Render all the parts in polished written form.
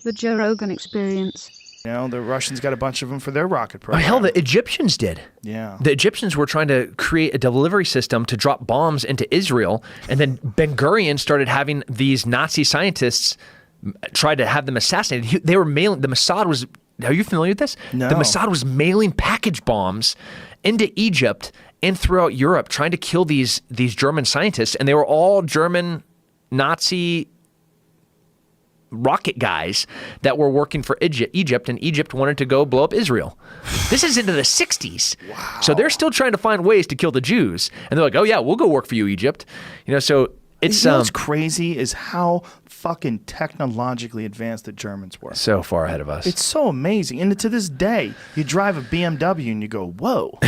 The Joe Rogan Experience. You know, the Russians got a bunch of them for their rocket program. Oh, hell, the Egyptians did. Yeah. The Egyptians were trying to create a delivery system to drop bombs into Israel, and then Ben-Gurion started having these Nazi scientists try to have them assassinated. They were mailing, the Mossad was, are you familiar with this? No. The Mossad was mailing package bombs into Egypt and throughout Europe trying to kill these German scientists, and they were all German Nazi rocket guys that were working for Egypt, and Egypt wanted to go blow up Israel. This is into the 60s. Wow. So they're still trying to find ways to kill the Jews. And they're like, oh yeah, we'll go work for you, Egypt. You know, so it's... You know what's crazy is how fucking technologically advanced the Germans were. So far ahead of us. It's so amazing. And to this day, you drive a BMW and you go, whoa.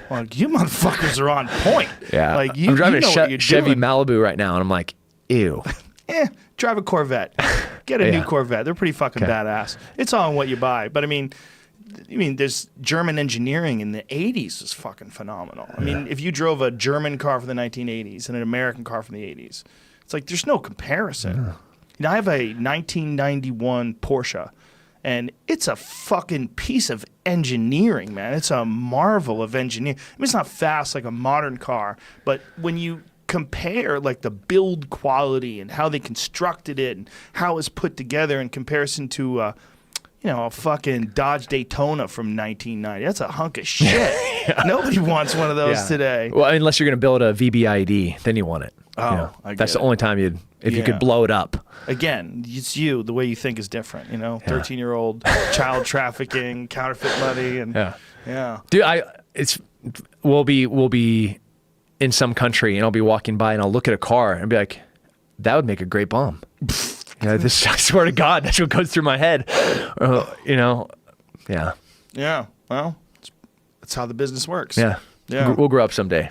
Like, you motherfuckers are on point. Yeah. Like, you, I'm driving you know what a you're Chevy doing. Malibu right now, and I'm like, ew. Drive a Corvette. Get a Yeah. new Corvette. They're pretty fucking badass. It's all in what you buy. But I mean, there's German engineering in the 80s was fucking phenomenal. I mean, if you drove a German car from the 1980s and an American car from the 80s, it's like there's no comparison. Yeah. You know, I have a 1991 Porsche, and it's a fucking piece of engineering, man. It's a marvel of engineering. I mean, it's not fast like a modern car, but when you compare like the build quality and how they constructed it and how it's put together in comparison to a fucking Dodge Daytona from 1990. That's a hunk of shit. Yeah. Nobody wants one of those today. Well, unless you're going to build a VBID, then you want it. Oh, you know, I that's get the only time if you could blow it up. Again, it's you. The way you think is different. 13-year-old child trafficking, counterfeit money, and yeah. Dude, we'll be in some country, and I'll be walking by, and I'll look at a car and be like, that would make a great bomb. I swear to God, that's what goes through my head. Yeah. Yeah. Well, that's how the business works. Yeah. We'll grow up someday.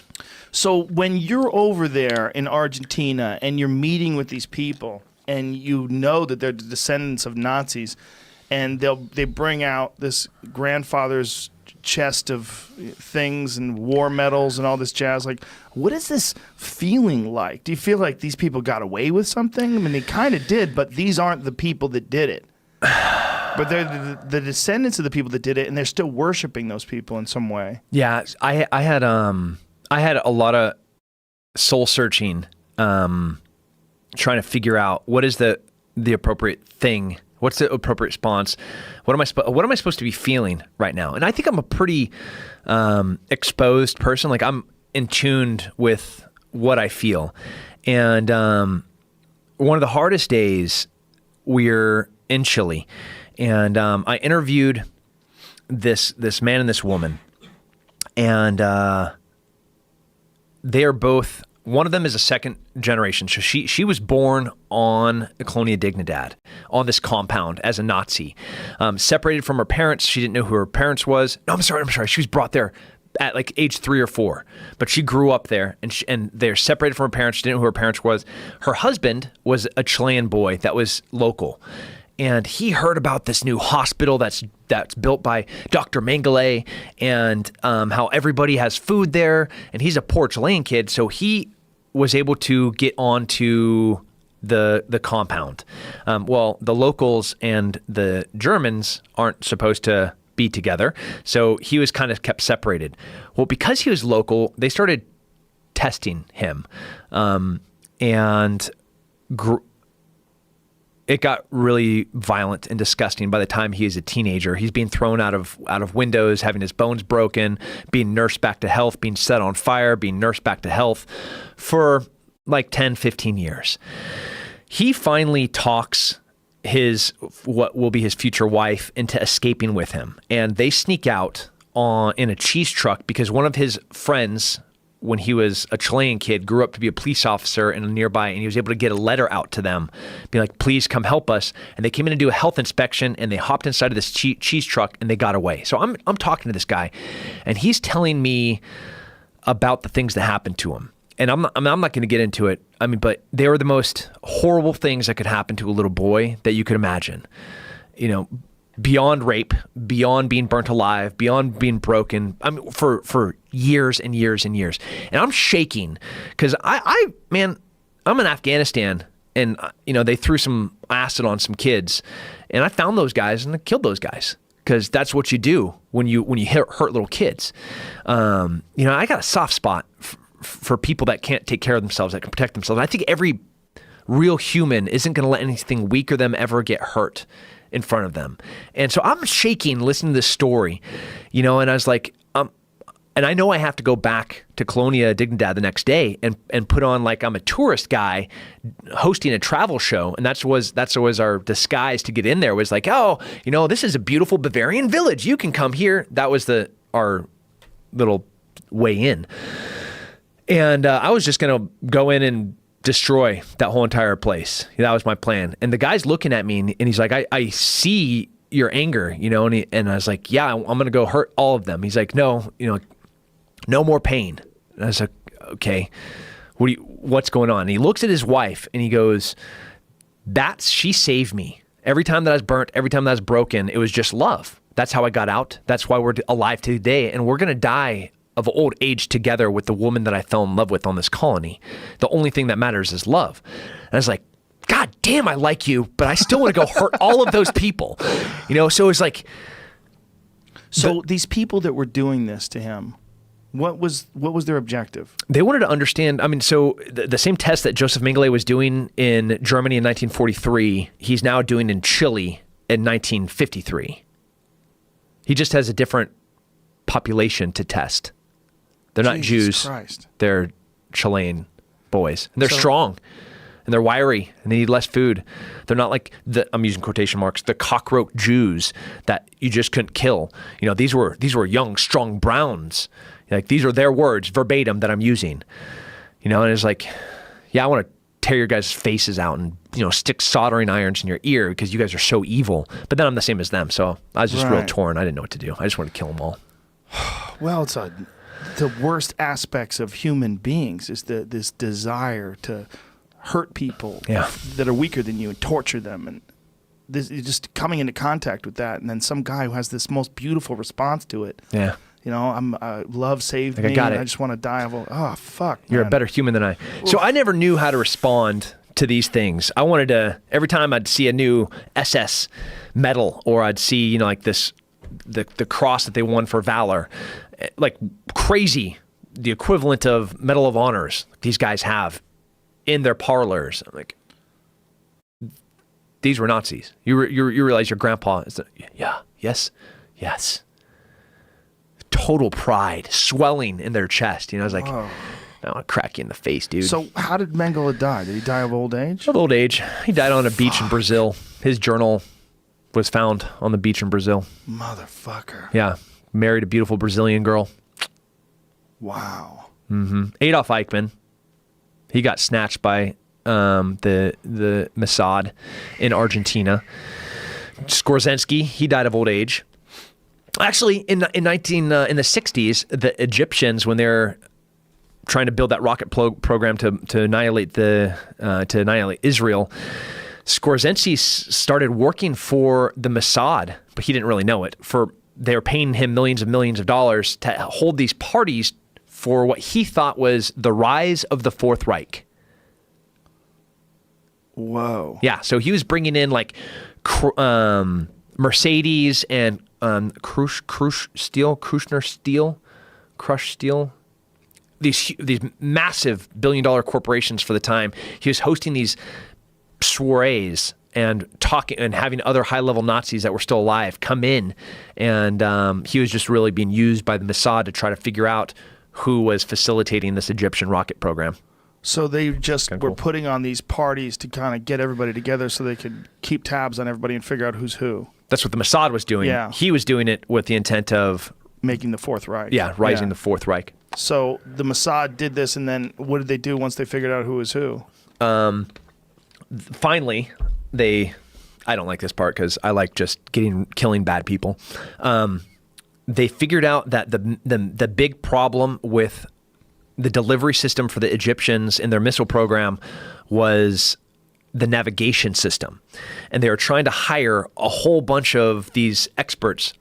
So when you're over there in Argentina and you're meeting with these people, and you know that they're the descendants of Nazis, and they bring out this grandfather's chest of things and war medals and all this jazz, like, what is this feeling like? Do you feel like these people got away with something? I mean, they kind of did, but these aren't the people that did it. But they're the descendants of the people that did it, and they're still worshiping those people in some way. Yeah, I had a lot of soul searching, trying to figure out what is the appropriate thing. What's the appropriate response? What am I supposed to be feeling right now? And I think I'm a pretty exposed person. Like, I'm in tuned with what I feel. And one of the hardest days, we're in Chile, and I interviewed this man and this woman, and they are both. One of them is a second generation. So she was born on the Colonia Dignidad, on this compound as a Nazi. Separated from her parents. She didn't know who her parents was. No, I'm sorry. She was brought there at like age 3 or 4. But she grew up there, and they're separated from her parents. She didn't know who her parents was. Her husband was a Chilean boy that was local. And he heard about this new hospital that's built by Dr. Mengele, and how everybody has food there. And he's a poor Chilean kid, so he was able to get onto the compound. Well, the locals and the Germans aren't supposed to be together, so he was kind of kept separated. Well, because he was local, they started testing him, and it got really violent and disgusting. By the time he is a teenager, he's being thrown out of windows, having his bones broken, being nursed back to health, being set on fire, being nursed back to health for like 10, 15 years. He finally talks what will be his future wife into escaping with him. And they sneak out in a cheese truck because one of his friends, when he was a Chilean kid, grew up to be a police officer in a nearby, and he was able to get a letter out to them, be like, please come help us. And they came in to do a health inspection, and they hopped inside of this cheese truck, and they got away. So I'm talking to this guy, and he's telling me about the things that happened to him. And I'm not going to get into it. I mean, but they were the most horrible things that could happen to a little boy that you could imagine. You know, beyond rape, beyond being burnt alive, beyond being broken. I mean, for years and years and years. And I'm shaking because I'm in Afghanistan and they threw some acid on some kids, and I found those guys and I killed those guys because that's what you do when you hurt little kids. I got a soft spot for people that can't take care of themselves, that can protect themselves. I think every real human isn't going to let anything weaker them ever get hurt in front of them. And so I'm shaking listening to this story, and I was like, and I know I have to go back to Colonia Dignidad the next day and put on like I'm a tourist guy hosting a travel show. And that was our disguise to get in there, was like, oh, this is a beautiful Bavarian village. You can come here. That was our little way in. And I was just going to go in and destroy that whole entire place. That was my plan. And the guy's looking at me and he's like, I see your anger, and I was like, yeah, I'm going to go hurt all of them. He's like, no, no more pain. And I was like, okay, what's going on? And he looks at his wife and he goes, she saved me. Every time that I was burnt, every time that I was broken, it was just love. That's how I got out. That's why we're alive today. And we're going to die of old age together with the woman that I fell in love with on this colony. The only thing that matters is love. And I was like, God damn, I like you, but I still want to go hurt all of those people. So it's like. So these people that were doing this to him, what was their objective? They wanted to understand, so the same test that Joseph Mengele was doing in Germany in 1943, he's now doing in Chile in 1953. He just has a different population to test. They're not Jesus Jews. Christ. They're Chilean boys. And they're strong and they're wiry and they need less food. They're not like I'm using quotation marks, the cockroach Jews that you just couldn't kill. These were young, strong Browns. Like these are their words verbatim that I'm using. And it's like, yeah, I want to tear your guys' faces out and stick soldering irons in your ear because you guys are so evil. But then I'm the same as them. So I was just real torn. I didn't know what to do. I just wanted to kill them all. Well, it's the worst aspects of human beings is this desire to hurt people that are weaker than you and torture them, and this just coming into contact with that, and then some guy who has this most beautiful response to it. Yeah. Love saved me. I just want to die. Oh, fuck. You're man. a better human than I. So I never knew how to respond to these things. I wanted to, every time I'd see a new SS medal or I'd see, like this, the cross that they won for valor, like crazy, the equivalent of Medal of Honors these guys have in their parlors. I'm like, these were Nazis. You realize your grandpa is, yes. Total pride swelling in their chest. I was like, I want to crack you in the face, dude. So how did Mengele die? Did he die of old age? Of old age. He died on a beach in Brazil. His journal was found on the beach in Brazil. Motherfucker. Yeah. Married a beautiful Brazilian girl. Wow. Mm-hmm. Adolf Eichmann. He got snatched by the Mossad in Argentina. Skorzeny, he died of old age. Actually, in the 60s, the Egyptians, when they're trying to build that rocket program to annihilate Israel, Skorzeny started working for the Mossad, but he didn't really know it. They were paying him millions and millions of dollars to hold these parties for what he thought was the rise of the Fourth Reich. Whoa. Yeah, so he was bringing in like Mercedes and Crush Steel, these massive billion-dollar corporations for the time. He was hosting these soirees and talking and having other high-level Nazis that were still alive come in, and he was just really being used by the Mossad to try to figure out who was facilitating this Egyptian rocket program. So they just were putting on these parties to kind of get everybody together so they could keep tabs on everybody and figure out who's who. That's what the Mossad was doing. Yeah. He was doing it with the intent of making the Fourth Reich. Yeah, rising the Fourth Reich. So the Mossad did this, and then what did they do once they figured out who was who? Finally, I don't like this part because I like just killing bad people. They figured out that the big problem with the delivery system for the Egyptians in their missile program was the navigation system. And they were trying to hire a whole bunch of these experts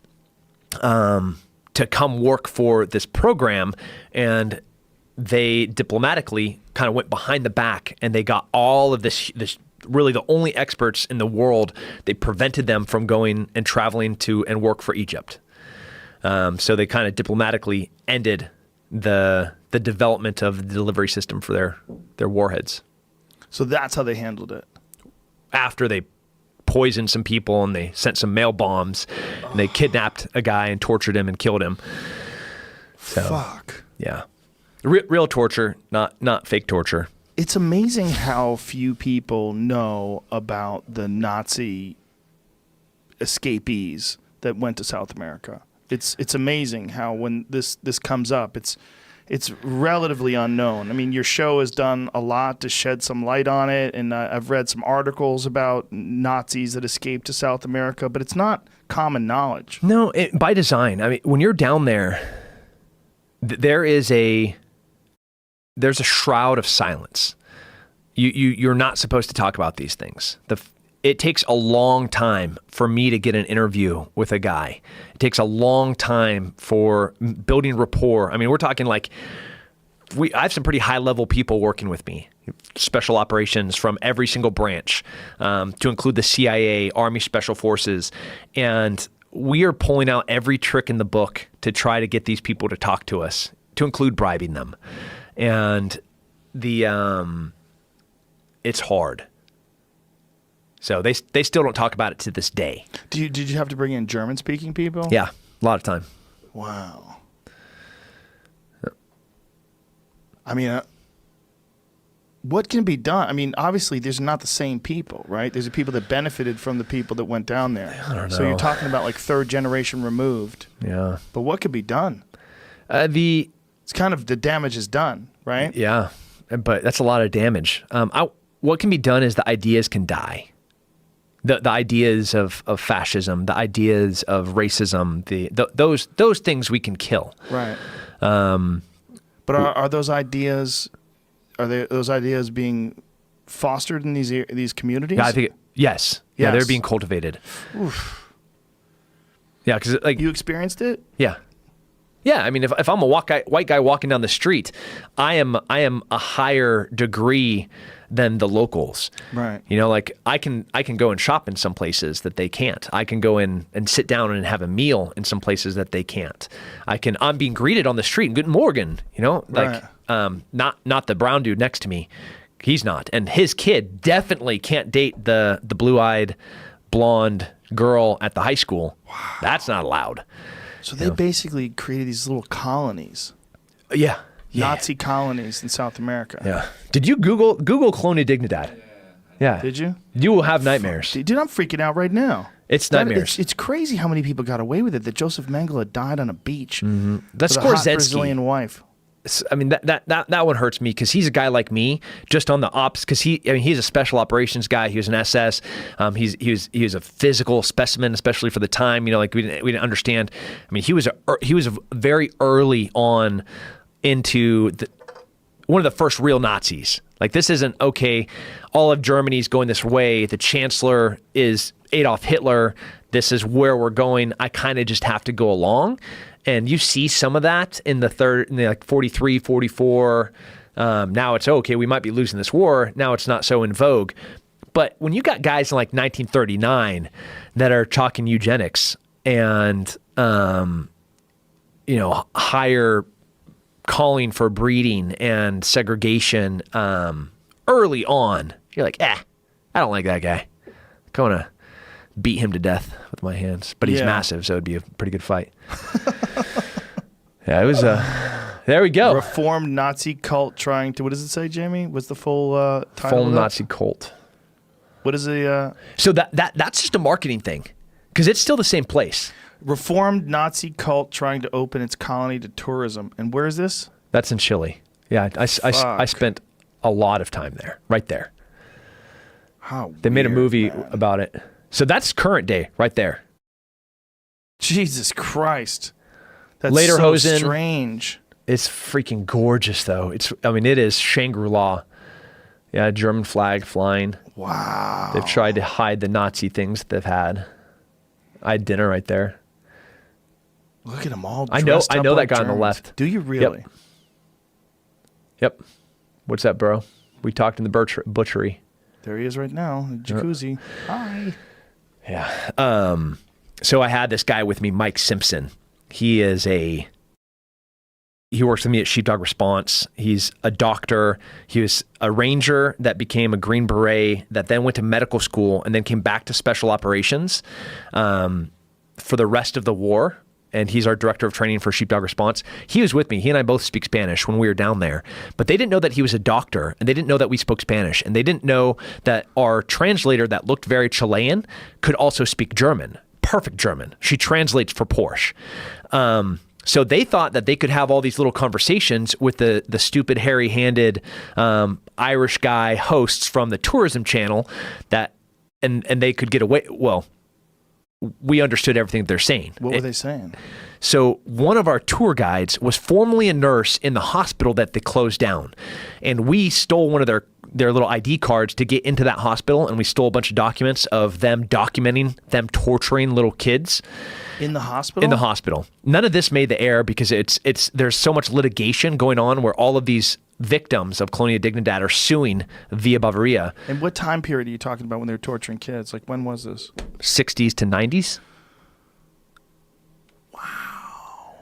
to come work for this program. And they diplomatically kind of went behind the back and they got all of this really the only experts in the world. They prevented them from going and traveling to and work for Egypt. So they kind of diplomatically ended the development of the delivery system for their warheads. So that's how they handled it. After they poisoned some people and they sent some mail bombs and they kidnapped a guy and tortured him and killed him. So, Fuck. Yeah. Real torture, not fake torture. It's amazing how few people know about the Nazi escapees that went to South America. It's amazing how when this comes up, it's relatively unknown. I mean, your show has done a lot to shed some light on it, and I've read some articles about Nazis that escaped to South America, but it's not common knowledge. No, by design. I mean, when you're down there, there's a shroud of silence. You're not supposed to talk about these things. It takes a long time for me to get an interview with a guy. It takes a long time for building rapport. I mean, we're talking like I have some pretty high level people working with me, special operations from every single branch, to include the CIA, Army Special Forces, and we are pulling out every trick in the book to try to get these people to talk to us, to include bribing them, and it's hard. So they still don't talk about it to this day. Did you have to bring in German-speaking people? Yeah, a lot of time. Wow. I mean, what can be done? I mean, obviously, there's not the same people, right? There's the people that benefited from the people that went down there. I don't know. So you're talking about like third generation removed. Yeah. But what could be done? It's kind of the damage is done, right? Yeah, but that's a lot of damage. What can be done is the ideas can die. The ideas of fascism, the ideas of racism, those things we can kill. Right. But are those ideas? Those ideas being fostered in these communities? Yeah, I think yes. Yeah, they're being cultivated. Oof. Yeah, because like you experienced it. Yeah. Yeah, I mean, if I'm a white guy walking down the street, I am a higher degree than the locals. Right. You know, like I can go and shop in some places that they can't. I can go in and sit down and have a meal in some places that they can't. I'm being greeted on the street, Guten Morgen, you know, like not the brown dude next to me. He's not. And his kid definitely can't date the blue-eyed blonde girl at the high school. Wow. That's not allowed. So they basically created these little colonies. Yeah. Nazi colonies in South America. Yeah. Did you Google Colonia Dignidad? Yeah. Did you? You will have nightmares. Dude, I'm freaking out right now. It's nightmares. It's crazy how many people got away with it. That Joseph Mengele died on a beach. Mm-hmm. That's with a hot Skorzeny. Brazilian wife. I mean, that one hurts me because he's a guy like me, just on the ops. Because he's a special operations guy. He was an SS. He was a physical specimen, especially for the time. You know, like we didn't understand. I mean, he was very early on into one of the first real Nazis. Like, this isn't okay. All of Germany's going this way. The chancellor is Adolf Hitler. This is where we're going. I kind of just have to go along. And you see some of that in the 43, 44. Now it's okay. We might be losing this war. Now it's not so in vogue. But when you got guys in like 1939 that are talking eugenics and, higher calling for breeding and segregation early on, you're like, I don't like that guy. I'm going to beat him to death with my hands. But he's massive, so it'd be a pretty good fight. Yeah, it was there we go. Reformed Nazi cult trying to, what does it say, Jamie? What's the full title? Full Nazi cult. What is the So that's just a marketing thing, because it's still the same place. Reformed Nazi cult trying to open its colony to tourism. And where is this? That's in Chile. Yeah, I spent a lot of time there, right there. How they made a movie man. about it. So that's current day right there. Jesus Christ. That's Lederhosen. So strange. It's freaking gorgeous, though. It is Shangri-La. Yeah, German flag flying. Wow. They've tried to hide the Nazi things that they've had. I had dinner right there. Look at them all. I know up that like guy Germans. on the left. Do you really? Yep. Yep. What's that, bro? We talked in the butchery. There he is right now, jacuzzi. Hi. Yeah. So I had this guy with me, Mike Simpson. He works with me at Sheepdog Response. He's a doctor. He was a ranger that became a Green Beret that then went to medical school and then came back to special operations for the rest of the war. And he's our director of training for Sheepdog Response. He was with me. He and I both speak Spanish when we were down there. But they didn't know that he was a doctor, and they didn't know that we spoke Spanish, and they didn't know that our translator that looked very Chilean could also speak German, perfect German. She translates for Porsche. So they thought that they could have all these little conversations with the stupid, hairy-handed Irish guy hosts from the tourism channel and they could get away. Well, we understood everything that they're saying. What were they saying? So one of our tour guides was formerly a nurse in the hospital that they closed down. And we stole one of their little ID cards to get into that hospital, and we stole a bunch of documents of them documenting them torturing little kids. In the hospital? In the hospital. None of this made the air because there's so much litigation going on where all of these victims of Colonia Dignidad are suing Via Bavaria. And what time period are you talking about when they were torturing kids? Like, when was this? 60s to 90s. Wow.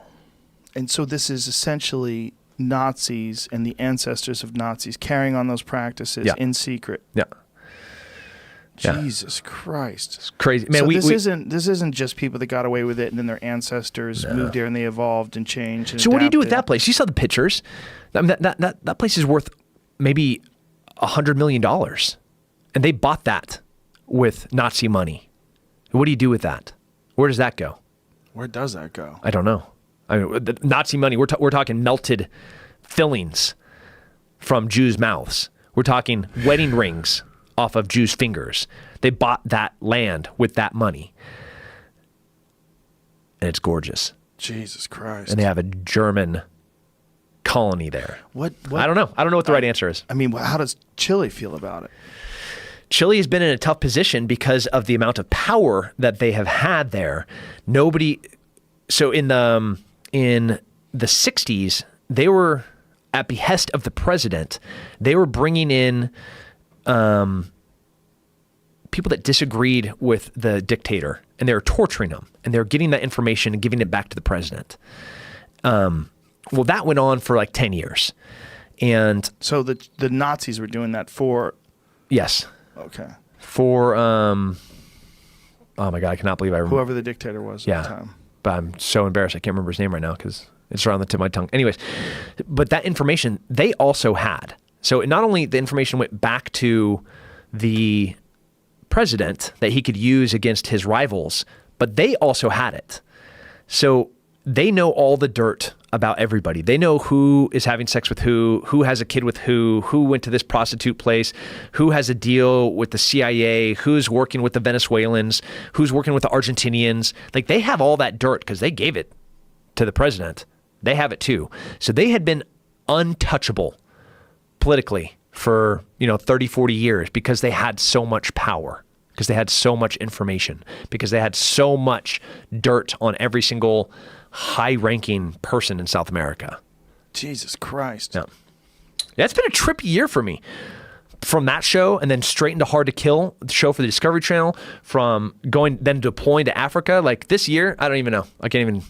And so this is essentially Nazis and the ancestors of Nazis carrying on those practices in secret. Yeah. Jesus Christ. It's crazy. Man, so this isn't just people that got away with it and then their ancestors moved here and they evolved and changed and So what do you do with adapted. that place? You saw the pictures. I mean, that place is worth maybe $100 million. And they bought that with Nazi money. What do you do with that? Where does that go? Where does that go? I don't know. I mean, the Nazi money, we're talking melted fillings from Jews' mouths. We're talking wedding rings off of Jews' fingers. They bought that land with that money. And it's gorgeous. Jesus Christ. And they have a German colony there. What? I don't know. I don't know what the right answer is. I mean, how does Chile feel about it? Chile has been in a tough position because of the amount of power that they have had there. So in the 60s, they were at behest of the president. They were bringing in people that disagreed with the dictator, and they were torturing them, and they were getting that information and giving it back to the president. Well, that went on for like 10 years. And so the Nazis were doing that for... Yes. Okay. For, oh my God, I cannot believe I remember. Whoever the dictator was at the time. But I'm so embarrassed. I can't remember his name right now because it's around the tip of my tongue. Anyways, but that information they also had. So not only the information went back to the president that he could use against his rivals, but they also had it. So they know all the dirt about everybody. They know who is having sex with who has a kid with who went to this prostitute place, who has a deal with the CIA, who's working with the Venezuelans, who's working with the Argentinians. Like, they have all that dirt because they gave it to the president. They have it too. So they had been untouchable politically for 30, 40 years because they had so much power, because they had so much information, because they had so much dirt on every single high-ranking person in South America. Jesus Christ. Yeah, it's been a trippy year for me. From that show and then straight into Hard to Kill, the show for the Discovery Channel, from deploying to Africa. Like, this year, I don't even know. I can't even...